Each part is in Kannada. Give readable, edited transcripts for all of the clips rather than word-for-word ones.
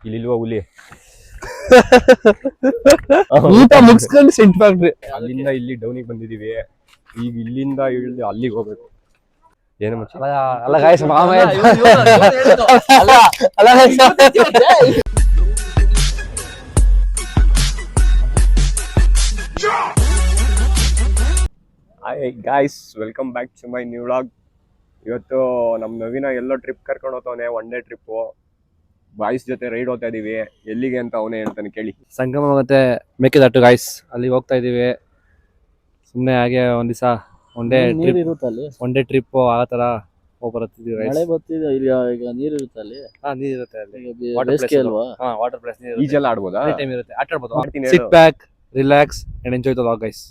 ಇಲ್ಲಿಲ್ವಾ ಹುಲಿ ಊಟ ಮುಗಿಸ್ಕೊಂಡು ಸೆಂಟ್ ಫ್ಯಾಕ್ಟ್ರಿ ಅಲ್ಲಿಂದ ಇಲ್ಲಿ ಡೌನಿಗೆ ಬಂದಿದೀವಿ. ಈಗ ಇಲ್ಲಿಂದ ಇಳಿದು ಅಲ್ಲಿಗೆ ಹೋಗ್ಬೇಕು. ಏನು ಮಚ್ಚ ಅಲ್ಲ ಗಾಯ್ಸ್ ಮಾಮ hi guys, welcome back to my new vlog. ಇವತ್ತು ನಮ್ಮ ನವೀನ ಎಲ್ಲೋ ಟ್ರಿಪ್ ಕರ್ಕೊಂಡು ಹೋಗ್ತಾವನೆ. One day trip. ಬಾಯ್ಸ್ ಜೊತೆ ರೈಡ್ ಹೋಗ್ತಾ ಇದೀವಿ. ಎಲ್ಲಿಗೆ ಅಂತ ಅವನೇ ಹೇಳ್ತಾನೆ, ಕೇಳಿ. ಸಂಗಮ ಮತ್ತೆ ಮೇಕೆದಾಟು ಗಾಯ್ಸ್, ಅಲ್ಲಿಗೆ ಹೋಗ್ತಾ ಇದೀವಿ. ಸುಮ್ಮನೆ ಹಾಗೆ ಒಂದ್ ದಿವಸ ಒನ್ ಡೇ ಟ್ರಿಪ್ ಆ ತರ ಹೋಗಿ ಬರುತ್ತಿದೀವಿ. ಮಳೆ ಬರ್ತಿದೆ ಈಗ ನೀರ್ ಇರುತ್ತೆ ಅಲ್ಲಿ. ನೀರ್ ಇರುತ್ತೆ ಅಲ್ಲಿ. ವಾಟರ್ ಪ್ಲೇಸ್ ಈಜೆಲ್ಲ ಆಡ್ಬೋದಾ? ಟೈಮ್ ಇರುತ್ತೆ, ಆಟ ಆಡ್ಬೋದು. Sit back, relax and enjoy the vlog guys.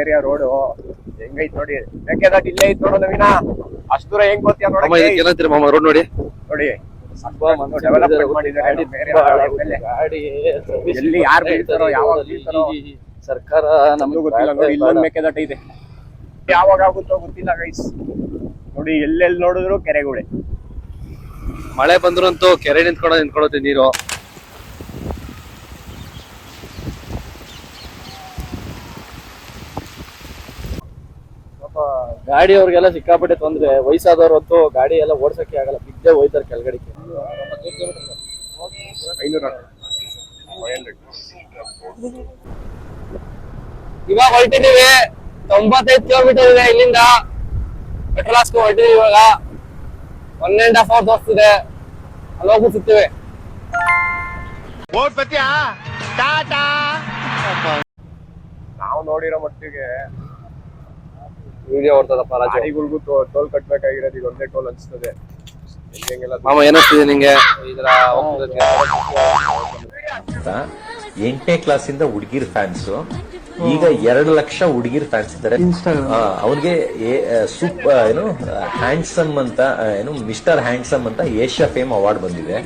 Area road ಹೆಂಗೈತ್ ನೋಡಿ. ಮೇಕೆದಾಟು ಇಲ್ಲೇ ಐತ್ ನೋಡೋ ನವೀನ. ಅಷ್ಟು ದೂರ ಹೆಂಗ್ ಗೊತ್ತೀಯ ನೋಡಿ. ಏನಂತೀರ ಮಾಮ ರೋಡ್ ನೋಡಿ ನೋಡಿ ಡೆವಲಪ್ಮೆಂಟ್ ಮಾಡಿದ್ದಾರೆ. ಎಲ್ಲಿ ಯಾರು ಬೀಳ್ತಾರೋ ಯಾವಾಗ ಬೀಳ್ತಾರೋ ಸರ್ಕಾರ ನಮ್ಗೂ ಗೊತ್ತಿಲ್ಲ. ನೋಡಿ ಇಲ್ಲೊಂದು ಮೇಕೆದಾಟು ಇದೆ, ಯಾವಾಗ ಆಗುತ್ತೋ ಗೊತ್ತಿಲ್ಲ ಗೈಸ್. ನೋಡಿ ಎಲ್ಲೆಲ್ಲಿ ನೋಡಿದ್ರು ಕೆರೆಗಳೇ. ಮಳೆ ಬಂದ್ರಂತೂ ಕೆರೆ ನಿಂತ್ಕೊಳ್ಳುತ್ತೆ ನೀರು. ಗಾಡಿ ಅವ್ರಿಗೆಲ್ಲ ಸಿಕ್ಕಾಪಟ್ಟೆ ತೊಂದ್ರೆ. ವಯಸ್ಸಾದವ್ರು ಹೊತ್ತು ಗಾಡಿ ಎಲ್ಲ ಓಡ್ಸಕ್ಕೆ ಆಗಲ್ಲ, ಬಿದ್ದೆ ಹೋಯ್ತಾರೆ ಕೆಳಗಡೆಗೆ. 500 ಇವಾಗ ಹೊರಟಿದೀವಿ. 95 ಕಿಲೋಮೀಟರ್ ಇದೆ ಇಲ್ಲಿಂದ. ಪೆಟ್ರೋಲ್ ಹಾಕ್ಸ್ಕೊ ಹೊರಟಿದೀವಿ. ಇವಾಗ 1.5 hour ತೋರಿಸ್ತಿದೆ. ಅಲ್ಲಿ ಹೋಗ್ಬಿಟ್ಟು ಸಿಗ್ತೀವಿ. ನಾವು ನೋಡಿರೋ ಮಟ್ಟಿಗೆ ವಿಡಿಯೋ ಹೊರ್ತದಪ್ಪ ರಾಜು. ಗಾಡಿಗಳಿಗೂ ಟೋಲ್ ಕಟ್ಬೇಕಾಗಿರೋದು ಈಗ ಒಂದೇ ಟೋಲ್ ಅನ್ಸ್ತದೆ. ಮಾಮ ಏನಿಸ್ತಿದೆ ನಿಂಗೆ ಇದರ 8ನೇ ಕ್ಲಾಸಿಂದ ಹುಡುಗಿರ್ ಫ್ಯಾನ್ಸ್, ಈಗ 2 ಲಕ್ಷ ಹುಡುಗಿರ್ ಫ್ಯಾನ್ಸ್ ಇದ್ದಾರೆ. ಅವನಿಗೆ ಏನು ಹ್ಯಾಂಡ್ಸಮ್ ಅಂತ, ಏನು ಮಿಸ್ಟರ್ ಹ್ಯಾಂಡ್ಸಮ್ ಅಂತ ಏಷ್ಯಾ ಫೇಮ್ ಅವಾರ್ಡ್ ಬಂದಿದೆ.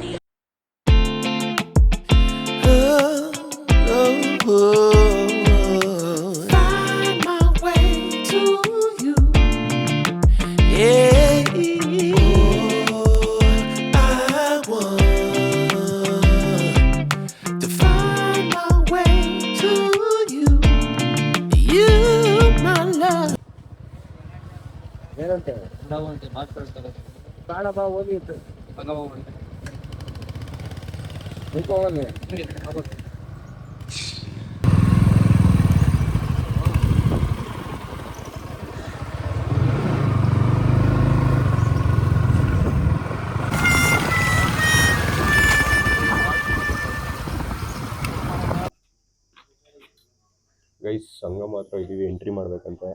ಗೈಸ್, ಸಂಗಮ ಹತ್ರ ಇದೀವಿ, ಎಂಟ್ರಿ ಮಾಡ್ಬೇಕಂತೆ.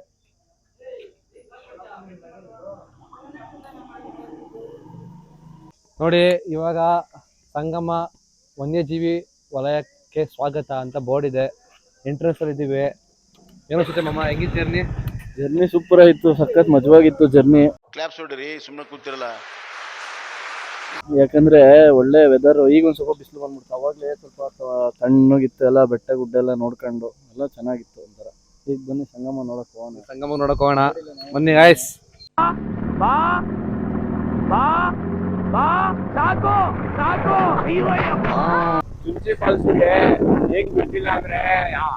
ನೋಡಿ ಇವಾಗ ಸಂಗಮ ವನ್ಯಜೀವಿ ವಲಯಕ್ಕೆ ಸ್ವಾಗತ ಅಂತ ಬೋರ್ಡ್ ಇದೆ. ಎಂಟ್ರೆನ್ಸ್ ಅಲ್ಲಿ ಇದ್ದೀವಿ. ಏನೋ ಸುತ್ತೆ ಮಾಮ, ಹೆಂಗಿತ್ತು ಜರ್ನಿ ಸೂಪರ್ ಆಯ್ತು, ಸಖತ್ ಮಜವಾಗಿತ್ತು ಜರ್ನಿ. ಕ್ಲಾಪ್ಸ್ ಹೊಡ್ರಿ, ಸುಮ್ಮನೆ ಕೂತಿರಲ್ಲ. ಯಾಕಂದ್ರೆ ಒಳ್ಳೆ ವೆದರ್. ಈಗ ಒಂದ್ ಸ್ವಲ್ಪ ಬಿಸಿಲು ಬಂದ್ಬಿಡ್ತು, ಅವಾಗ್ಲೇ ಸ್ವಲ್ಪ ತಣ್ಣಗಿತ್ತು. ಎಲ್ಲ ಬೆಟ್ಟ ಗುಡ್ಡ ಎಲ್ಲ ನೋಡ್ಕೊಂಡು ಎಲ್ಲ ಚೆನ್ನಾಗಿತ್ತು ಒಂಥರ. ಈಗ ಬನ್ನಿ ಸಂಗಮ ನೋಡಕ್ ಹೋಗೋಣ. ಸಂಗಮ ನೋಡಕ್ ಹೋಗೋಣ ಬನ್ನಿ ಗಾಯ್ಸ್. ಚುಂಚಿ ಫಾಲ್ಸ್ಗೆ ಹೇಗ್ ಬಿಟ್ಟಿಲ್ಲ ಅಂದ್ರೆ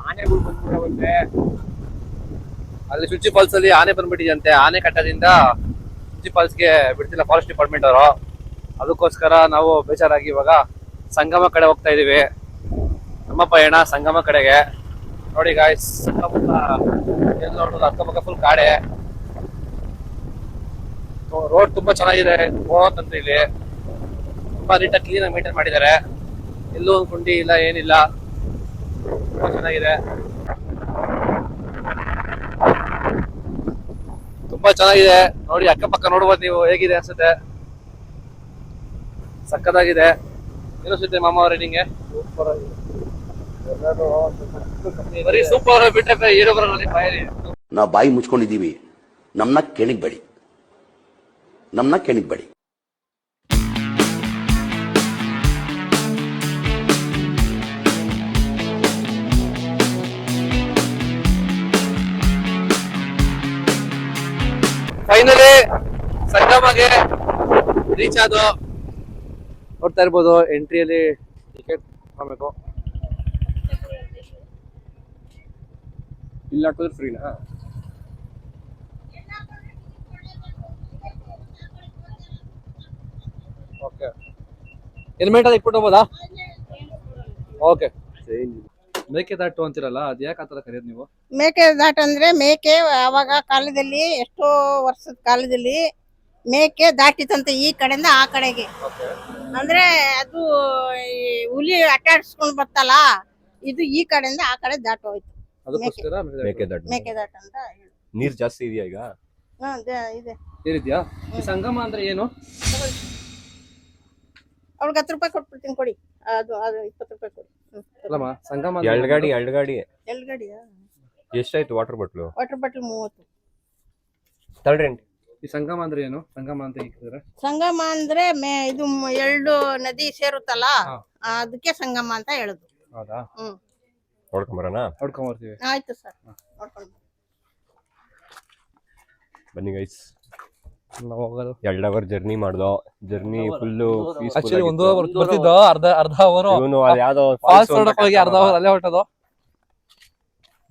ಆನೆಗಳು ಬಂದ್ಬಿಟ್ಟವಂತೆ. ಅಲ್ಲಿ ಚುಂಚಿ ಫಾಲ್ಸ್ ಅಲ್ಲಿ ಆನೆ ಬಂದ್ಬಿಟ್ಟಿದಂತೆ. ಆನೆ ಕಟ್ಟದಿಂದ ಚುಂಚಿ ಫಾಲ್ಸ್ಗೆ ಬಿಡ್ತಿಲ್ಲ ಫಾರೆಸ್ಟ್ ಡಿಪಾರ್ಟ್ಮೆಂಟ್ ಅವರು. ಅದಕ್ಕೋಸ್ಕರ ನಾವು ಬೇಜಾರಾಗಿ ಇವಾಗ ಸಂಗಮ ಕಡೆ ಹೋಗ್ತಾ ಇದೀವಿ. ನಮ್ಮ ಪಯಣ ಸಂಗಮ ಕಡೆಗೆ. ನೋಡಿ ಗಾಯ್ಸ್, ಎಲ್ಲ ನೋಡೋದು ಅಕ್ಕಪಕ್ಕ ಫುಲ್ ಕಾಡೆ. ರೋಡ್ ತುಂಬಾ ಚೆನ್ನಾಗಿದೆ. ಹೋಗಂತ ಇಲ್ಲಿ ತುಂಬಾ ನೀಟಾಗಿ ಕ್ಲೀನ್ ಆಗಿ ಮೇಂಟೈನ್ ಮಾಡಿದ್ದಾರೆ. ಎಲ್ಲೂ ಒಂದು ಕುಂಡಿ ಇಲ್ಲ, ಏನಿಲ್ಲ. ತುಂಬಾ ಚೆನ್ನಾಗಿದೆ, ತುಂಬಾ ಚೆನ್ನಾಗಿದೆ. ನೋಡಿ ಅಕ್ಕಪಕ್ಕ ನೋಡ್ಬೋದು ನೀವು, ಹೇಗಿದೆ ಅನ್ಸುತ್ತೆ. ಸಕ್ಕತ್ತಾಗಿದೆ. ಏನಿಸುತ್ತೆ ಮಾಮ ಅವರೇ ನಿಂಗೆ? ಸೂಪರ್ ಆಗಿದೆ. ಬರೀ ಸೂಪರ್ ಬಿಟ್ಟರೆ ಏನು ಬರಲ್ಲ ಬಾಯಲ್ಲಿ. ನಾವು ಬಾಯಿ ಮುಚ್ಕೊಂಡಿದ್ದೀವಿ, ನಮ್ಮನ್ನ ಕೆಣಿಗ್ಬೇಡಿ, ನಮ್ಮನ್ನ ಕೆಣಿಗ್ಬೇಡಿ. Finally ಸಂಗಮಗೆ reach ಆದೋ. ನೋಡ್ತಾ ಇರ್ಬೋದು ಎಂಟ್ರಿಯಲ್ಲಿ ಟಿಕೆಟ್ ತಗೋಬೇಕು. ಇಲ್ಲಿ ಹಾಕಿದ್ರೆ ಫ್ರೀನಾ? ಓಕೆ, ಹೆಲ್ಮೆಟ್ ಅದು ಇಟ್ಬಿಟ್ಟು ಹೋಗ್ಬೋದಾ? ಓಕೆ. ಮೇಕೆದಾಟು ಅಂತಿರಲ್ಲ, ಅದ್ ಯಾಕೆ ಆತರ ಕರೆಯೋದು ನೀವು? ಮೇಕೆದಾಟು ಅಂದ್ರೆ ಮೇಕೆ ಅವಾಗ ಕಾಲದಲ್ಲಿ ಎಷ್ಟೋ ವರ್ಷದ ಕಾಲದಲ್ಲಿ ಮೇಕೆ ದಾಟಿತಂತೆ ಈ ಕಡೆಯಿಂದ ಆ ಕಡೆಗೆ. ಅಂದ್ರೆ ಅದು ಈ ಹುಲಿ ಅಟ್ಟಾಡ್ಸ್ಕೊಂಡ್ ಬರ್ತಲ್ಲ, ಇದು ಈ ಕಡೆಯಿಂದ ಆ ಕಡೆ ದಾಟೋಯ್ತು. ಅದಕ್ಕೋಸ್ಕರ ಮೇಕೆದಾಟು. ಮೇಕೆದಾಟು ಅಂತ ಹೇಳಿ. ನೀರ್ ಜಾಸ್ತಿ ಇದೆಯಾ ಈಗ? ಇದೆ. ಏನಿದ್ಯಾ? ಈ ಸಂಗಮ ಅಂದ್ರೆ ಏನು? ಅವ್ಳಿಗೆ 10 ರೂಪಾಯಿ ಕೊಟ್ಬಿಡ್ತೀನಿ, ಕೊಡಿ. ಅದು 20 ರೂಪಾಯಿ ಕೊಡಿ. ಅಲ್ಲಮ್ಮ, ಸಂಗಮ ಅಂದ್ರೆ ಎಳ್ಗಾಡಿ ಏನು? ಎಳ್ಗಾಡಿ ಎಲ್ಗಡಿಯಾ? ಎಷ್ಟಾಯ್ತು ವಾಟರ್ ಬಾಟ್ಲು? Water bottle 30. ತಳ್ರಿ. ಈ ಸಂಗಮ ಅಂದ್ರೆ ಏನು? ಸಂಗಮ ಅಂತ ಹೇಳಿದ್ರೆ ಸಂಗಮ ಅಂದ್ರೆ ಇದು 2 ನದಿ ಸೇರುತ್ತಲ್ಲ, ಹಾ. ಅದಕ್ಕೆ ಸಂಗಮ ಅಂತ ಹೇಳುದು. ಹೌದಾ? ನೋಡ್ಕೊಂಬರೋಣ. ನೋಡ್ಕೊಂಬರ್ತೀವಿ. ಆಯ್ತು ಸರ್, ನೋಡ್ಕೊಂಡು ಬನ್ನಿ ಗೈಸ್. ನಾವು ಹೋಗೋದು 2 ಅವರ್ ಜರ್ನಿ ಮಾಡ್ದೋ. ಜರ್ನಿ ಫುಲ್ಲು ಆಕ್ಚುಲಿ 1 ಅವರ್ ಬರ್ತಿದ್ದೋ, ಅರ್ಧ ಅವರ್ ಇವನು ಅದು ಯಾವ್ದೋ ಫಾಲ್ಸ್ ನೋಡಕ್ ಹೋಗಿ ಅರ್ಧ ಅವರ್ ಅಲ್ಲೇ ಹೊರಟದು.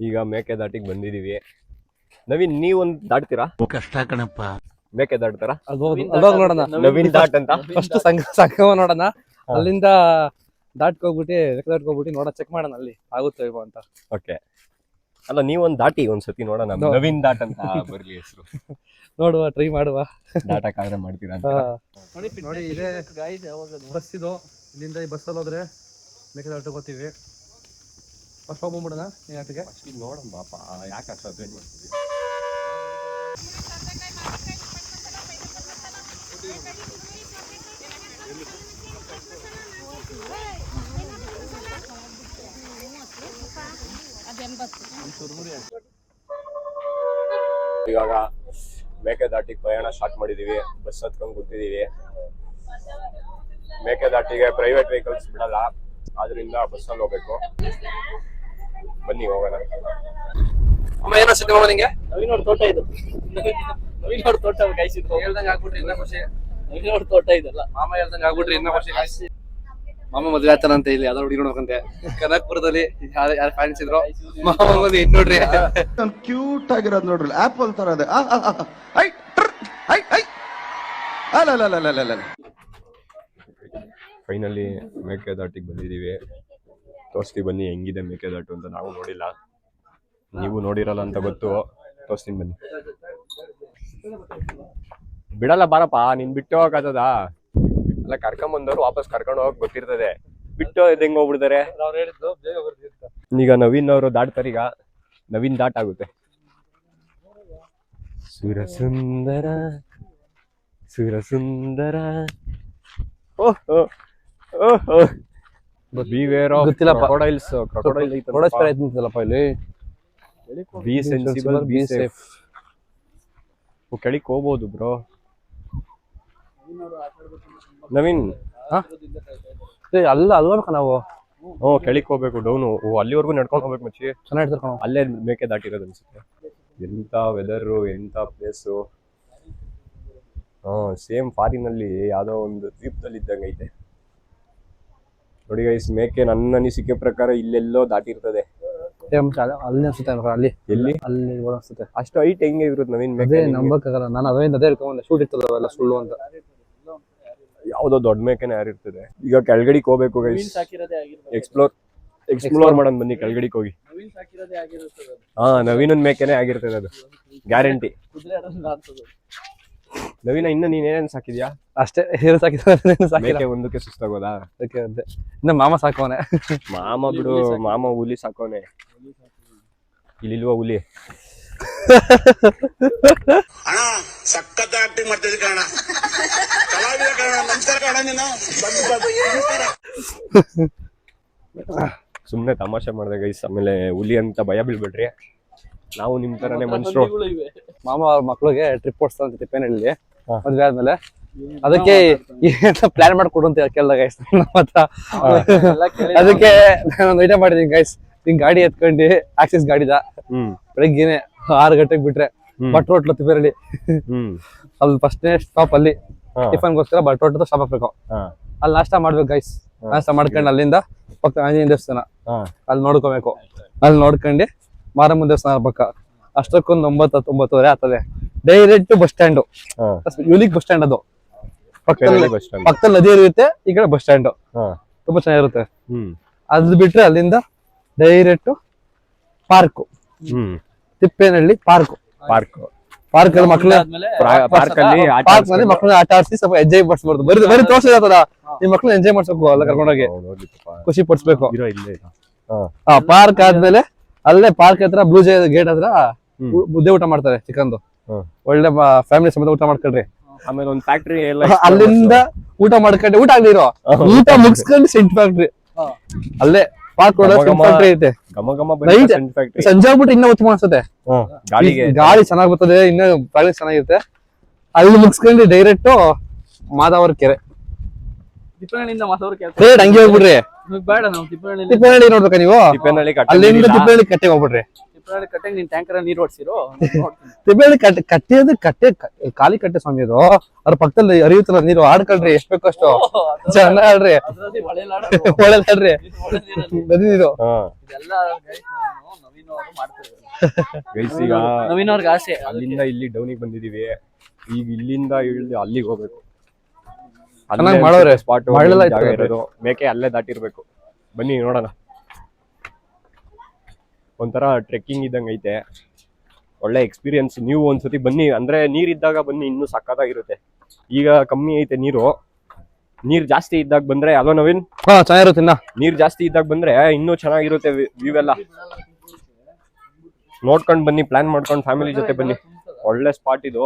ಈಗ ಮೇಕೆದಾಟಿಗೆ ಬಂದಿದೀವಿ. ನವೀನ್, ನೀವೊಂದ್ ದಾಟ್ತೀರಾ? ಕಷ್ಟ ಕಣಪ್ಪ. ಮೇಕೆ ದಾಟ್ತಾರ? ಅಲ್ಲೋಗಿ ನೋಡೋಣ. ನವೀನ್ ದಾಟ್ ಅಂತ ಫಸ್ಟ್ ಸಂಗಮ ನೋಡೋಣ, ಅಲ್ಲಿಂದ ದಾಟ್ಕೋಗ್ಬಿಟ್ಟು ನೋಡ, ಚೆಕ್ ಮಾಡೋಣ ಅಲ್ಲಿ ಆಗುತ್ತೆ ಇಲ್ವೋ ಅಂತ. ಓಕೆ. ಅಲ್ಲ, ನೀವೊಂದ್ ದಾಟಿ ಒಂದ್ಸತಿ ನೋಡೋಣ. ನವೀನ್ ದಾಟ್ ಅಂತ ಬರ್ಲಿ ಹೆಸರು. ನೋಡುವ, ಟ್ರೈ ಮಾಡುವ. ದಾಟಕ್ಕಾದ್ರೆ ಮಾಡ್ತೀರಾ ಅಂತ. ನೋಡಿ, ಇದೆ ಬಸ್. ಇದು ಇಲ್ಲಿಂದ ಈ ಬಸ್ಸಲ್ಲಿ ಹೋದ್ರೆ ಮೇಕೆದಾಟು ಹೋಗ್ತೀವಿ. ಫಸ್ಟ್ ಹೋಗ್ಬಿಡೋಣ ಈ ಆಟಿಗೆ. ನೋಡೋಣ ಪಾಪ, ಯಾಕೆ ಅಷ್ಟು ವೇಟ್ ಮಾಡ್ತೀವಿ? ಇವಾಗ ಮೇಕೆದಾಟಿಗೆ ಪ್ರಯಾಣ ಸ್ಟಾರ್ಟ್ ಮಾಡಿದೀವಿ. ಬಸ್ ಹತ್ಕೊಂಡು ಕೂತಿದೀವಿ. ಮೇಕೆದಾಟಿಗೆ ಪ್ರೈವೇಟ್ ವೆಹಿಕಲ್ಸ್ ಬಿಡಲ್ಲ, ಆದ್ರಿಂದ ಬಸ್ಸಲ್ಲಿ ಹೋಗ್ಬೇಕು. ಬನ್ನಿ ಹೋಗೋಣ. ಅಮ್ಮ, ಏನೋ ಸಿದ್ಧ ಮಾಮ ನಿಂಗೆ? ನವೀನವ್ರ ತೋಟ ಇದು. ನವೀನವ್ರ ತೋಟ ಕಾಯಿಸಿದ್ರು. ಹೇಳ್ದಂಗೆ ಆಗ್ಬಿಟ್ರಿ ಇನ್ನ ಖುಷಿ. ನವೀನವ್ರ ತೋಟ ಇದೆಲ್ಲ. ಮಾಮ ಹೇಳ್ದಂಗೆ ಆಗ್ಬಿಟ್ರಿ ಇನ್ನ ಖುಷಿ. ಮಾಮ ಮದ್ವೆ ಆಯ್ತಾನಂತೆ, ಇಲ್ಲಿ ಯಾವ್ದೋ ಹುಡುಗಿ ನೋಡ್ಕಂತೆ ಕನಕ್ಪುರದಲ್ಲಿ. ಯಾರು ಫ್ಯಾನ್ಸ್ ಇದ್ರು, ಮಾಮ ಬಂದು ಇದ್ ನೋಡ್ರಿ. ಕ್ಯೂಟ್ ಆಗಿರೋದು ನೋಡ್ರಿ, ಆಪಲ್ ತರ ಇದೆ. ಫೈನಲಿ ಮೇಕೆದಾಟಿಗೆ ಬಂದಿದೀವಿ. ತೋರಿಸ್ತೀವಿ ಬನ್ನಿ ಹೆಂಗಿದೆ ಮೇಕೆದಾಟು ಅಂತ. ನಾವು ನೋಡಿಲ್ಲ, ನೀವು ನೋಡಿರಲ್ಲ ಅಂತ ಗೊತ್ತು. ತೋರಿಸ್ತೀನಿ ಬನ್ನಿ. ಬಿಡಲ್ಲ ಬಾರಪ್ಪ, ನೀನ್ ಬಿಟ್ಟು ಹೋಗಕ್ಕದ? ಅಲ್ಲ, ಕರ್ಕೊಂಬಂದವ್ರು ವಾಪಸ್ ಕರ್ಕೊಂಡು ಹೋಗಕ್ ಗೊತ್ತಿರ್ತದೆ. ಬಿಟ್ಟು ಹೆಂಗ್ ಹೋಗ್ಬಿಡ್ತಾರೆ? ಅವ್ರು ಹೇಳಿದ್ದು ಬೇಗ ಬರ್ತಿರ್ತ. ಈಗ ನವೀನ್ ಅವರು ದಾಟ್ತಾರೆ. ಈಗ ನವೀನ್ ದಾಟ್ ಆಗುತ್ತೆ. ಸುರಸುಂದರ ಸುರಸುಂದರ ಓಹೋ ಓಹೋ. ಬಿವೇರ್ ಆಫ್ ಗೊತ್ತಿಲ್ಲಪ್ಪ. ಕ್ರೊಕೊಡೈಲ್ಸ್. ಕ್ರೊಕೊಡೈಲ್ ಐತಲ್ಲಪ್ಪ ಇಲ್ಲಿ. Be sensible, be safe. ಕೆಳಕ್ ಹೋಗ್ಬೋದು ಬ್ರೋ. ನವೀನ್, ಅಲ್ಲ ಅಲ್ವಾ ನಾವು? ಕೆಳಕ್ ಹೋಗ್ಬೇಕು, ಡೌನು. ಅಲ್ಲಿವರೆಗೂ ನಡ್ಕೊಂಡು ಹೋಗ್ಬೇಕು ಮಚ್ಚಿ. ಚೆನ್ನಾಗಿರ್ತಾರೆ ಕಣೋ. ಅಲ್ಲೇ ಮೇಕೆ ದಾಟಿರೋದು ಅನ್ಸುತ್ತೆ. ಎಂತ ವೆದರ್, ಎಂತ ಪ್ಲೇಸು. ಸೇಮ್ ಫಾರಿನ್ ಅಲ್ಲಿ ಯಾವ್ದೋ ಒಂದು ದ್ವೀಪದಲ್ಲಿ ಇದ್ದಂಗೆ ಐತೆ ನೋಡಿ ಗೈಸ್. ಮೇಕೆ ನನ್ನ ಅನಿಸಿಕೆ ಪ್ರಕಾರ ಇಲ್ಲೆಲ್ಲೋ ದಾಟಿರ್ತದೆ. ಅಲ್ಲಿ ಅನ್ಸುತ್ತೆ, ಅಲ್ಲಿ ಎಲ್ಲಿ ಅಲ್ಲಿ ಅನ್ಸುತ್ತೆ. ಅಷ್ಟು ಹೈಟ್ ಹೆಂಗೆ ಇರುತ್ತೆ ನವೀನ್ ಮೇಕೆ? ಅದೇ ನಂಬಕ್ಕಾಗಲ್ಲ. ನಾನು ಅದೇ ಹೇಳ್ಕೊಂಡೆ, ಶೂಟ್ ಇರ್ತದೆ ಅವೆಲ್ಲ ಸುಳ್ಳು ಅಂತ. ಯಾವ್ದೋ ದೊಡ್ಡ ಮೇಕೆನೆ ಯಾರಿರ್ತದೆ. ಈಗ ಕೆಳಗಡಿಗೆ ಹೋಗ್ಬೇಕು ಗೈಸ್. ಸಾಕಿರೋದೇ ಆಗಿರ್ಬೋದು. ಎಕ್ಸ್ಪ್ಲೋರ್ ಮಾಡೋಣ ಬನ್ನಿ ಕೆಳಗಡಿಗೆ ಹೋಗಿ. ನವೀನ್ ಸಾಕಿರೋದೇ ಆಗಿರುತ್ತದೆ. ನವೀನನ್ ಮೇಕೆನೆ ಆಗಿರ್ತದೆ ಅದು, ಗ್ಯಾರಂಟಿ. ಕುದುರೆ ಆಡೋದು ಅನ್ಸೋದು. ನವೀನ, ಇನ್ನು ನೀನೇನ್ ಸಾಕಿದ್ಯಾ? ಅಷ್ಟೇ, ಹೇರು ಸಾಕಿದ್ರೆ ಮೇಕೆ ಒಂದಕ್ಕೆ ಸುಸ್ತಾಗೋದಾ? ಇನ್ನ ಮಾಮ ಸಾಕೋನೆ. ಮಾಮ ಬಿಡು, ಮಾಮ ಹುಲಿ ಸಾಕೋನೆ. ಇಲ್ಲಿಲ್ವಾ ಹುಲಿ? ಅಣ್ಣ ಸಖತ್ ಆಕ್ಟಿಂಗ್ ಮಾಡ್ತಿದ್ದೆ ಕಣ, ಕಲಾವಿದ ಕಣ. ನಮಸ್ಕಾರ ಕಣ, ನೀನು ಸುಮ್ನೆ ತಮಾಷೆ ಮಾಡ್ದೆ ಗೈಸ್. ಆಮೇಲೆ ಹುಲಿ ಅಂತ ಭಯ ಬೀಳ್ಬೇಡ್ರಿ, ನಾವು ನಿಮ್ ತರನೇ ಮನುಷ್ಯರು. ಮಾಮ ಅವ್ರ ಮಕ್ಳಿಗೆ ಟ್ರಿಪ್ ಓಡಿಸ್ತಾರಂತೆ ತಿಪ್ಪೇನಹಳ್ಳಿ ಮದ್ವೆ ಆದ್ಮೇಲೆ. ಅದಕ್ಕೆ ಪ್ಲಾನ್ ಮಾಡ್ಕೊಡು ಅಂತ ಕೇಳ್ದ ಗೈಸ್ ನಮ್ಮ ಹತ್ರ. ಅದಕ್ಕೆ ನಾನೊಂದು ಐಟಮ್ ಮಾಡಿದೀನಿ ಗೈಸ್. ಹಿಂಗ್ ಗಾಡಿ ಎತ್ಕೊಂಡು ಆಕ್ಸಿಸ್ ಗಾಡಿದ ಬೆಳಗ್ಗೆನೆ 6 ಗಂಟೆಗೆ ಬಿಟ್ರೆ ಬಟ್ ರೋಟ್ಲು ತಿಪ್ಪೇನಹಳ್ಳಿ. ಅಲ್ಲಿ ಫಸ್ಟ್ನೇ ಸ್ಟಾಪ್ ಅಲ್ಲಿ ಹಾ. ಟಿಫನ್ಗೋಸ್ಕರ ಬಟೋಟದ ಸ್ಟಾಪ್ ಹಾಕ್ಬೇಕು. ಹಾ. ಅಲ್ಲಿ ನಾಷ್ಟ ಮಾಡ್ಬೇಕು ಗೈಸ್. ಹಾ. ನಾಷ್ಟ ಮಾಡ್ಕೊಂಡು ಅಲ್ಲಿಂದ ಪಕ್ಕ ಆಂಜನೇಯ ದೇವಸ್ಥಾನ ಹಾ. ಅಲ್ಲಿ ನೋಡ್ಕೋಬೇಕು. ಅಲ್ಲಿ ನೋಡ್ಕೊಂಡು ಮಾರಮ್ಮ ದೇವಸ್ಥಾನ ಪಕ್ಕ ಅಷ್ಟಕ್ಕೊಂದು 9-9:30 ಆಗ್ತದೆ. ಡೈರೆಕ್ಟ್ ಬಸ್ ಸ್ಟ್ಯಾಂಡ್, ಹಾ. ಯೂನಿಕ್ ಬಸ್ ಸ್ಟ್ಯಾಂಡ್ ಅದು. ಪಕ್ಕದಲ್ಲಿ ಬಸ್ ಸ್ಟ್ಯಾಂಡ್. ಪಕ್ಕದಲ್ಲಿ ನದಿ ಇರುತ್ತೆ, ಈ ಕಡೆ ಬಸ್ ಸ್ಟ್ಯಾಂಡ್. ಹಾ. ತುಂಬಾ ಚೆನ್ನಾಗಿರುತ್ತೆ. ಹ್ಮ್. ಅದು ಬಿಟ್ರೆ ಅಲ್ಲಿಂದ ಡೈರೆಕ್ಟ್ ಪಾರ್ಕ್, ಹ್ಮ್. ತಿಪ್ಪೇನಹಳ್ಳಿ ಪಾರ್ಕ್. ಪಾರ್ಕ್ ಅಲ್ಲಿ ಮಕ್ಕಳು ಪಾರ್ಕ್ ಅಲ್ಲಿ ಆಟ ಪಾರ್ಕ್ ನಲ್ಲಿ ಮಕ್ಕಳನ್ನ ಆಟ ಆಡಿಸಿ ಸ್ವಲ್ಪ ಎಂಜಾಯ್ ಮಾಡಿಸ್ಬಾರ್ದು. ಬರೀ ತೋರ್ಸಿದಾತಲ್ಲ, ಈ ಮಕ್ಕಳು ಎಂಜಾಯ್ ಮಾಡ್ಸ್ಬೇಕು, ಅಲ್ಲ ಕರ್ಕೊಂಡೋಗಿ ಖುಷಿ ಪಡಿಸ್ಬೇಕು. ಇರೋ ಇಲ್ಲೇ ಇದೆ. ಪಾರ್ಕ್ ಆದ್ಮೇಲೆ ಅಲ್ಲೇ ಪಾರ್ಕ್ ಹತ್ರ ಬ್ಲೂ ಜೈ ಗೇಟ್ ಹತ್ರ ಮುದ್ದೆ ಊಟ ಮಾಡ್ತಾರೆ, ಚಿಕನ್ದು. ಒಳ್ಳೆ ಫ್ಯಾಮಿಲಿ ಸಮೇತ ಊಟ ಮಾಡ್ಕೊಳ್ರಿ. ಆಮೇಲೆ ಒಂದು ಫ್ಯಾಕ್ಟ್ರಿ ಎಲ್ಲ ಅಲ್ಲಿಂದ ಊಟ ಮಾಡ್ಕೊಂಡು ಊಟ ಆಗ್ಲಿರೋ ಊಟ ಮುಗಿಸ್ಕೊಂಡು ಸೆಂಟ್ ಫ್ಯಾಕ್ಟ್ರಿ ಅಲ್ಲೇ ಪಾರ್ಕ್ ಫ್ಯಾಕ್ಟ್ರಿ ಐತೆ. Night ಸಂಜೆ ಆಗ್ಬಿಟ್ಟು ಇನ್ನೂ ಉತ್ತಮ ಅನ್ಸುತ್ತೆ. ಗಾಳಿ ಚೆನ್ನಾಗ್ ಬರ್ತದೆ, ಇನ್ನೂ ಪ್ರಾಕ್ಟೀಸ್ ಚೆನ್ನಾಗಿರುತ್ತೆ. ಅಲ್ಲಿ ಮುಗಿಸ್ಕೊಂಡು ಡೈರೆಕ್ಟ್ ಮಾದಾವರ ಕೆರೆ. ತಿಪ್ಪೇನಹಳ್ಳಿಯಿಂದ ಮಾತಾಡೋರು ಡೈರೆಕ್ಟ್ ಹಂಗೆ ಹೋಗ್ಬಿಡ್ರಿ. ಬೇಡ ನಾವು ತಿಪ್ಪೇನಹಳ್ಳಿ ನೋಡ್ಬೇಕಾ ನೀವು? ಅಲ್ಲಿಂದ ತಿಪ್ಪೇನಹಳ್ಳಿ ಕಟ್ಟೆಗೆ ಹೋಗ್ಬಿಡ್ರಿ. ತಿಪ್ಪೇನಹಳ್ಳಿ ಕಟ್ಟೆಗೆ ನೀನ್ ಟ್ಯಾಂಕರ್ ನೀರು ಓಡಿಸಿರೋ. ತಿಪ್ಪೇನಹಳ್ಳಿ ಕಟ್ಟೆ ಅಂದ್ರೆ ಕಟ್ಟೆ ಖಾಲಿ ಕಟ್ಟೆ ಸ್ವಾಮಿ ಅದು. ಅದ್ರ ಪಕ್ಕದಲ್ಲಿ ಹರಿಯುತ್ತಲ್ಲ ನೀರು, ಆಡ್ಕೊಳ್ರಿ ಎಷ್ಟ್ ಬೇಕು ಅಷ್ಟು ಚೆನ್ನಾಗ್ ಆಡ್ರಿ, ಒಳ್ಳೆದಾಡ್ರಿ ನದಿ ನೀರು. ಈಗ ನವೀನವ್ರಿಗೆ ಆಸೆ. ಅಲ್ಲಿಂದ ಇಲ್ಲಿ ಡೌನಿಗೆ ಬಂದಿದೀವಿ. ಈಗ ಇಲ್ಲಿಂದ ಇಳಿದು ಅಲ್ಲಿಗೆ ಹೋಗ್ಬೇಕು. ಚೆನ್ನಾಗ್ ಮಾಡೋರೆ ಸ್ಪಾಟ್ ಮಳೆಲ್ಲ ಜಾಗ ಇರೋದು. ಮೇಕೆ ಅಲ್ಲೇ ದಾಟಿರ್ಬೇಕು. ಬನ್ನಿ ನೋಡೋಣ. ಒಂಥರ ಟ್ರೆಕ್ಕಿಂಗ್ ಇದ್ದಂಗ ಐತೆ. ಒಳ್ಳೆ ಎಕ್ಸ್ಪೀರಿಯನ್ಸ್. ನೀವು ಒಂದ್ಸತಿ ಬನ್ನಿ, ಅಂದ್ರೆ ನೀರಿದ್ದಾಗ ಬನ್ನಿ, ಇನ್ನೂ ಸಕ್ಕತ್ತಾಗಿರುತ್ತೆ. ಈಗ ಕಮ್ಮಿ ಐತೆ ನೀರು. ನೀರ್ ಜಾಸ್ತಿ ಇದ್ದಾಗ ಬಂದ್ರೆ, ಅಲ್ವಾ ನವೀನ್? ಚೆನ್ನಾಗಿರುತ್ತೆ. ನೀರ್ ಜಾಸ್ತಿ ಇದ್ದಾಗ ಬಂದ್ರೆ ಇನ್ನೂ ಚೆನ್ನಾಗಿರುತ್ತೆ ವ್ಯೂ ಎಲ್ಲ. ನೋಡ್ಕೊಂಡ್ ಬನ್ನಿ, ಪ್ಲಾನ್ ಮಾಡ್ಕೊಂಡು ಫ್ಯಾಮಿಲಿ ಜೊತೆ ಬನ್ನಿ. ಒಳ್ಳೆ ಸ್ಪಾಟ್ ಇದು.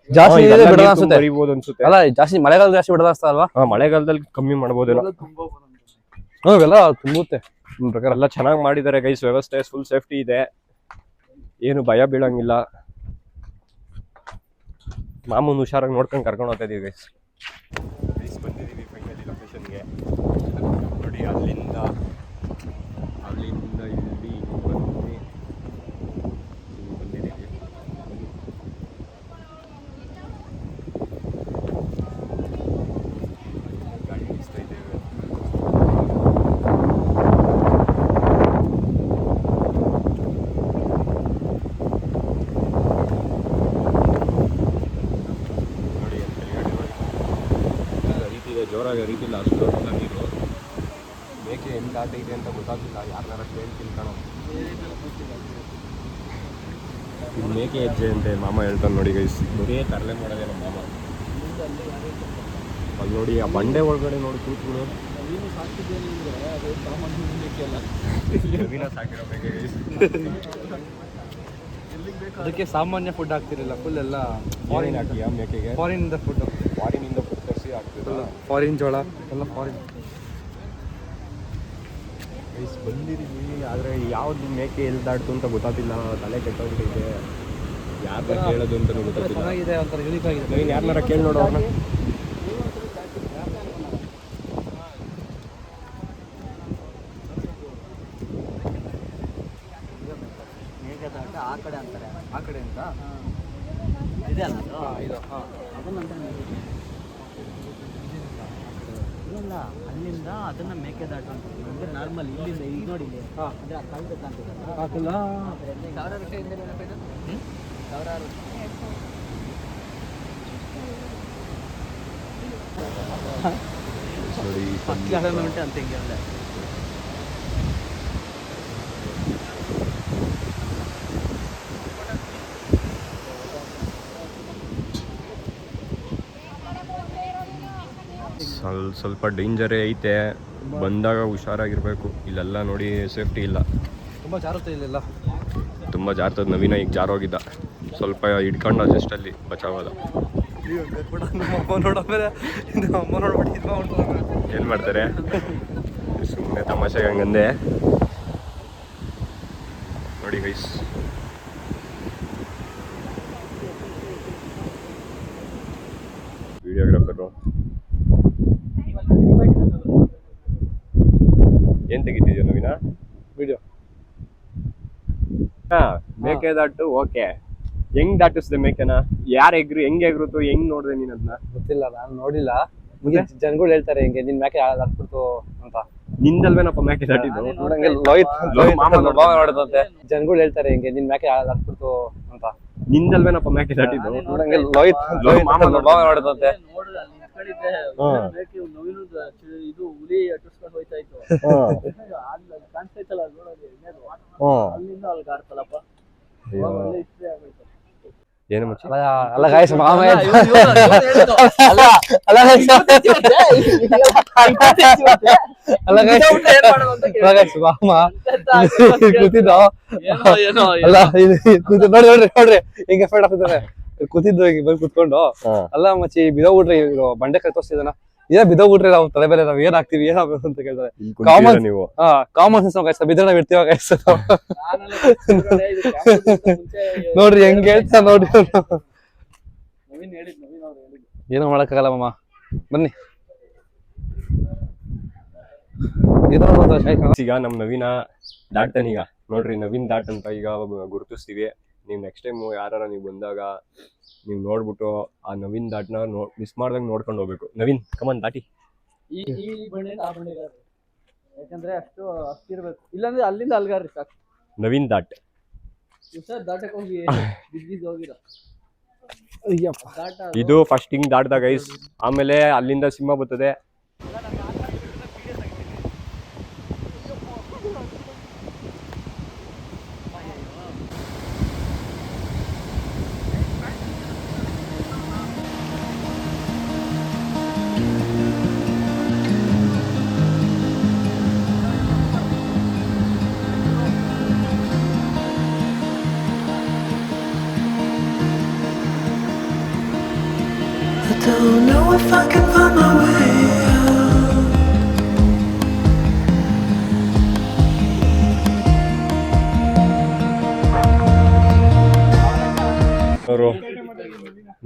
ಜಾಸ್ತಿ ಬಿಡದ ಅನ್ಸುತ್ತೆ. ಅನ್ಸುತ್ತೆ. ಅಲ್ಲ ಜಾಸ್ತಿ ಮಳೆಗಾಲ ಜಾಸ್ತಿ ಬಿಡದ ಅನ್ಸುತ್ತೆ ಅಲ್ವಾ? ಮಳೆಗಾಲದಲ್ಲಿ ಕಮ್ಮಿ ಮಾಡ್ಬೋದೇನೋ. ಇವೆಲ್ಲ ತುಂಬುತ್ತೆ. ಪ್ರಕಾರ ಎಲ್ಲ ಚೆನ್ನಾಗಿ ಮಾಡಿದ್ದಾರೆ ಗೈಸ್. ವ್ಯವಸ್ಥೆ ಫುಲ್ ಸೇಫ್ಟಿ ಇದೆ, ಏನು ಭಯ ಬೀಳಂಗಿಲ್ಲ. ಮಾಮೂನ್ ಹುಷಾರಾಗಿ ನೋಡ್ಕೊಂಡು ಕರ್ಕೊಂಡು ಹೋಗ್ತಾ ಇದೀವಿ ಗೈಸ್. ಬಂದಿದ್ದೀವಿ ಫೈನಲಿ ಲೊಕೇಶನ್ಗೆ. ನೋಡಿ, ಅಲ್ಲಿಂದ ಇಲ್ಲಿ ಬಂದಿದ್ದೀವಿ. ಗಾಡಿ ಬಿಡಿಸ್ತಾ ಇದ್ದೇವೆ. ಜೋರಾಗಿ ಹರಿತಿಲ್ಲ, ಅಷ್ಟು ನೀರು. ಮೇಕೆ ಎಲ್ಲಿ ದಾಟೈತೆ ಅಂತ ಗೊತ್ತಾಗ್ತಿಲ್ಲ. ಯಾರನ್ನಾರ ಕೇಳಿ ತಿಳ್ಕೊಳ್ಳೋ. ಇದು ಮೇಕೆ ಹೆಜ್ಜೆ ಅಂತೆ ಮಾಮ ಹೇಳ್ತಾನೆ ನೋಡಿ ಗೈಸ್. ಬರೀ ತರಲೆ ಮಾಡೋದೇ ನಮ್ಮ ಮಾಮ. ಅಲ್ಲಿ ನೋಡಿ, ಆ ಬಂಡೆ ಒಳಗಡೆ ನೋಡಿ ಕೂತ್ಗಳು. ಸಾಕಿರೋ ಮೇಕೆ ಗೈಸ್. ಅದಕ್ಕೆ ಸಾಮಾನ್ಯ ಫುಡ್ ಹಾಕ್ತಿರಲಿಲ್ಲ, ಫುಲ್ ಎಲ್ಲ ಫಾರಿನ್ ಹಾಕಿಯಾ ಮೇಕೆಗೆ? ಫಾರಿನಿಂದ ಫುಡ್ ತರಿಸಿ ಹಾಕ್ತಿಲ್ಲ. ಫಾರಿನ್ ಜೋಳ ಎಲ್ಲ ಫಾರಿನ್. ಗೈಸ್ ಬಂದಿದ್ದೀವಿ, ಆದರೆ ಯಾವ್ದು ಮೇಕೆ ಎಲ್ಲಿ ದಾಟ್ತು ಅಂತ ಗೊತ್ತಾಗ್ತಿಲ್ಲ. ತಲೆ ಕೆಟ್ಟೋಗ್ಬಿಟ್ಟೈತೆ. ಯಾರನ್ನ ಕೇಳೋದು ಅಂತಲೂ ಗೊತ್ತಾಗ್ತಿಲ್ಲ. ಚೆನ್ನಾಗಿದೆ, ಒಂಥರ ಯೂನಿಕ್ ಆಗಿದೆ. ನೀನು ಯಾರನ್ನಾರ ಕೇಳಿ ನೋಡು ಅವ್ರನ್ನ. ಆ ಕಡೆ ಅಂತಾರೆ, ಆ ಕಡೆ ಅಂತ ಇದೆ ಅಲ್ಲ ಇದು. ಇಲ್ಲ, ಅಲ್ಲಿಂದ ಅದನ್ನ ಮೇಕೆ ದಾಟ ಅಂದ್ರೆ ನಾರ್ಮಲ್ ಇಲ್ಲಿಂದ ಈಗ ನೋಡಿ ಇಲ್ಲಿ ಅಂದ್ರೆ ಆ ಕಾಲದ ಕಾಣ್ತದಲ್ಲ, ಸಾವಿರಾರು ವರ್ಷ ಹಿಂದೆ ಸಾವಿರಾರು ನೋಡಿ ಉಂಟು ಅಂತ ಹಿಂಗೆ ಅಲ್ಲ. ಸ್ವಲ್ಪ ಡೇಂಜರೇ ಐತೆ. ಬಂದಾಗ ಹುಷಾರಾಗಿರ್ಬೇಕು. ಇಲ್ಲೆಲ್ಲ ನೋಡಿ ಸೇಫ್ಟಿ ಇಲ್ಲ, ತುಂಬ ಜಾರುತ್ತೆ ಇಲ್ಲೆಲ್ಲ. ತುಂಬ ಜಾರ್ತದ. ನವೀನ ಈಗ ಜಾರೋಗಿದ್ದ, ಸ್ವಲ್ಪ ಹಿಡ್ಕೊಂಡು ಅಷ್ಟಲ್ಲಿ ಬಚಾವದ. ಏನು ಮಾಡ್ತಾರೆ ಸುಮ್ಮನೆ ತಮಾಷೆಗೆ ಹಂಗಂದೆ ನೋಡಿ ಗೈಸ್. ವಿಡಿಯೋಗ್ರಾಫರು ಏನ್ ತೆಗಿತಿದ್ಯೋ ನವೀನ? ವಿಡಿಯೋ. ಮೇಕೆದಾಟು ಓಕೆ, ಹೆಂಗ್ ದಾಟಿಸ್ದೆ ಮೇಕೆನ? ಯಾರು ಹೆಂಗ್ ಎಗ್ರುತ್ತು, ಹೆಂಗ್ ನೋಡ್ದೆ ನೀನ್ ಅದನ್ನ? ಗೊತ್ತಿಲ್ಲ, ನಾನು ನೋಡಿಲ್ಲ. ಜನಗಳು ಹೇಳ್ತಾರೆ ಹಿಂಗೆ ನಿನ್ ಮ್ಯಾಕೆ ಹಾಕ್ಬಿಡ್ತು ಅಂತ. ನಿಂದಲ್ವೇನಪ್ಪ ಮೇಕೆ ದಾಟಿದ್ದು? ನೋಡಂಗೆ ಲೋಹಿತ್ ಮಾಮ ನೋಡದಂತೆ. ಜನಗಳು ಹೇಳ್ತಾರೆ ಹಿಂಗೆ ನಿನ್ ಮ್ಯಾಕೆ ಹಾಕ್ಬಿಡ್ತು ಅಂತ. ನಿಂದಲ್ವೇನಪ್ಪ ಮೇಕೆ ದಾಟಿದ್ದು? ನೋಡಂಗೆ ಲೋಹಿತ್ ಮಾಮ ನೋಡದಂತೆ. ನೋಡಿದ್ರೆ ಅಲ್ಲಿ ನಿಂತ್ಕೊಂಡಿದ್ದೆ, ಮೇಕೆ ನವಿಲುದು ಇದು ಹುಲಿ ಅಟ್ಟಿಸ್ಕೊಂಡು ಹೋಯ್ತಾ ಇತ್ತು. ಅಲ್ಲಿ ಕಾಣಿಸ್ತಾ ಇತ್ತಲ್ಲ ಅಲ್ಲಿ ನೋಡೋದು ಅಲ್ಲಿಂದ ಅಲ್ಲಿ ಗಾಡ್ತಲ್ಲಪ್ಪ. ಒಳ್ಳೆ ಹಿಸ್ಟ್ರಿ ಆಗೋಯ್ತು. ಏನು ಮಚ್ಚಿ? ಅಲ್ಲ ಗಾಯ್ಸ್, ಮಾಮ ಅಲ್ಲ ಗಾಯ್ಸ್, ಮಾಮ ಕೂತಿದ್ದು ಅಲ್ಲ ನೋಡ್ರಿ ಹಿಂಗೆ ಎಫೆಕ್ಟ್ ಆಗ್ತಿದ್ದಾರೆ. ಕೂತಿದ್ದು ಈಗ ಬಂದು ಕುತ್ಕೊಂಡು, ಅಲ್ಲ ಮಚ್ಚಿ ಬಿದೋಗ್ಬಿಟ್ರಿ ಬಂಡೆ ಕೈ ತೋರಿಸಿದಾನ, ಬಿದೋಗ್ಬಿಟ್ರಿ ನಾವು ತಲೆ ಬೇರೆ ನಾವ್ ಏನ್ ಹಾಕ್ತಿವಿ ಏನಾಗ್ಬೇಕು ಅಂತ ಕೇಳ್ತಾರೆ. ನೀವು ಕಾಮನ್ ಸೆನ್ಸ್ ಗೈಸ್, ಬಿದ್ರೆ ನಾವ್ ಇರ್ತೀವ ಗೈಸ್. ನೋಡ್ರಿ ಹೆಂಗ್ ಹೇಳ್ತಾ ನೋಡ್ರಿ. ಏನೋ ಮಾಡಕ್ಕಾಗಲ್ಲ ಮಾಮ, ಬನ್ನಿ. ಈಗ ನಮ್ ನವೀನ ದಾಟ್ತಾನೀಗ ನೋಡ್ರಿ. ನವೀನ್ ದಾಟ್ ಅಂತ ಈಗ ಗುರುತಿಸ್ತೀವಿ. ನೀವು ನೆಕ್ಸ್ಟ್ ಟೈಮ್ ಯಾರು ನೀವು ಬಂದಾಗ ನೀವು ನೋಡ್ಬಿಟ್ಟು ಆ ನವೀನ್ ದಾಟ್ನ ಮಿಸ್ ಮಾಡ್ದಂಗ್ ನೋಡ್ಕೊಂಡು ಹೋಗ್ಬೇಕು. ನವೀನ್ ಕಮನ್ ದಾಟಿ. ಈ ಬಂಡೆ ಆ ಬಂಡೆ ಯಾಕಂದ್ರೆ ಅಷ್ಟಿರ್ಬೇಕು, ಇಲ್ಲಾಂದ್ರೆ ಅಲ್ಲಿಂದ ಅಲ್ಗಾರ್ರಿ ಸಾಕು. ನವೀನ್ ದಾಟ್ ದಾಟಕ್ ಹೋಗಿ ಬಿದ್ದಿದ್ದು ಹೋಗಿರ ದಾಟ. ಇದು ಫಸ್ಟ್ ಹಿಂಗ್ ದಾಟ್ದ ಗೈಸ್, ಆಮೇಲೆ ಅಲ್ಲಿಂದ ಸಿಂಹ ಬರ್ತದೆ. Don't know if I can find my way out. ಅವರು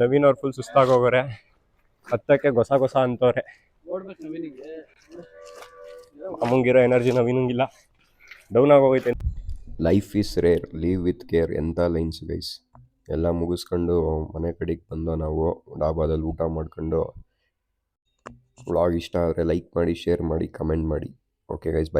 ನವೀನ್ ಅವ್ರು ಫುಲ್ ಸುಸ್ತಾಗೋಗ್ರೆ, ಹತ್ತಕ್ಕೆ ಗೊಸ ಅಂತವ್ರೆ. ನೋಡ್ಬೇಕು ನವೀನಿಗೆ, ಅಮ್ಮಂಗಿರೋ ಎನರ್ಜಿ ನವೀನಂಗಿಲ್ಲ, ಡೌನ್ ಆಗೋಗೈತೆ. Life is rare, leave with care. ಎಂಥ ಲೈನ್ಸ್ ಗೈಸ್. ಎಲ್ಲ ಮುಗಿಸ್ಕೊಂಡು ಮನೆ ಕಡೆಗೆ ಬಂದು ನಾವು ಡಾಬಾದಲ್ಲಿ ಊಟ ಮಾಡ್ಕೊಂಡು. ವ್ಲಾಗ್ ಇಷ್ಟ ಆದರೆ ಲೈಕ್ ಮಾಡಿ, ಶೇರ್ ಮಾಡಿ, ಕಮೆಂಟ್ ಮಾಡಿ. Okay guys, by.